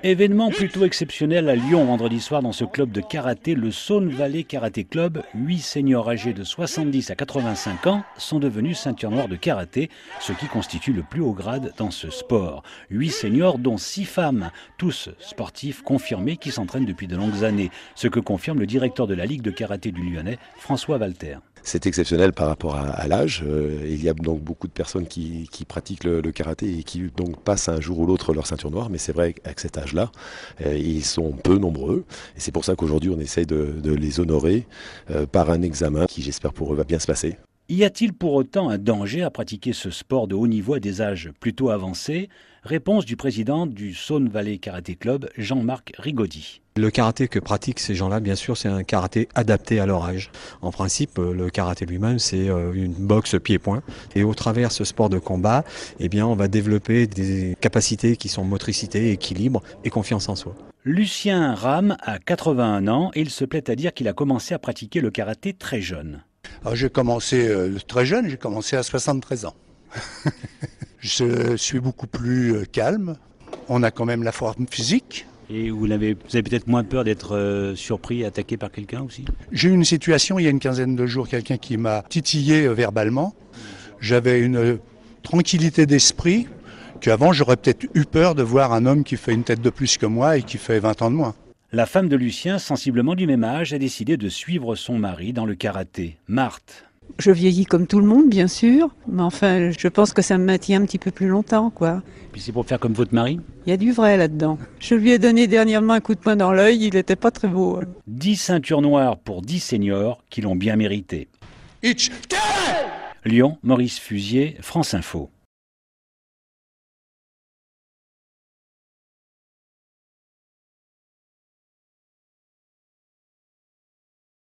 Événement plutôt exceptionnel à Lyon vendredi soir dans ce club de karaté, le Saône Valley Karaté Club. 8 seniors âgés de 70 à 85 ans sont devenus ceintures noires de karaté, ce qui constitue le plus haut grade dans ce sport. 8 seniors dont 6 femmes, tous sportifs confirmés qui s'entraînent depuis de longues années, ce que confirme le directeur de la Ligue de karaté du Lyonnais, François Walter. C'est exceptionnel par rapport à l'âge. Il y a donc beaucoup de personnes qui pratiquent le karaté et qui donc passent un jour ou l'autre leur ceinture noire. Mais c'est vrai qu'à cet âge-là, ils sont peu nombreux. Et c'est pour ça qu'aujourd'hui, on essaye de les honorer par un examen qui, j'espère pour eux, va bien se passer. Y a-t-il pour autant un danger à pratiquer ce sport de haut niveau à des âges plutôt avancés ? Réponse du président du Saône Valley Karaté Club, Jean-Marc Rigaudy. Le karaté que pratiquent ces gens-là, bien sûr, c'est un karaté adapté à leur âge. En principe, le karaté lui-même, c'est une boxe pied-point. Et au travers de ce sport de combat, eh bien, on va développer des capacités qui sont motricité, équilibre et confiance en soi. Lucien Ram a 81 ans et il se plaît à dire qu'il a commencé à pratiquer le karaté très jeune. Alors, j'ai commencé très jeune, j'ai commencé à 73 ans. Je suis beaucoup plus calme. On a quand même la forme physique. Et vous avez peut-être moins peur d'être surpris, attaqué par quelqu'un aussi ? J'ai eu une situation il y a une quinzaine de jours, quelqu'un qui m'a titillé verbalement. J'avais une tranquillité d'esprit qu'avant j'aurais peut-être eu peur de voir un homme qui fait une tête de plus que moi et qui fait 20 ans de moins. La femme de Lucien, sensiblement du même âge, a décidé de suivre son mari dans le karaté. Marthe. Je vieillis comme tout le monde, bien sûr, mais enfin, je pense que ça me maintient un petit peu plus longtemps, quoi. Puis c'est pour faire comme votre mari ? Il y a du vrai là-dedans. Je lui ai donné dernièrement un coup de poing dans l'œil, il n'était pas très beau. 10 ceintures noires pour 10 seniors qui l'ont bien mérité. Lyon, Maurice Fusier, France Info.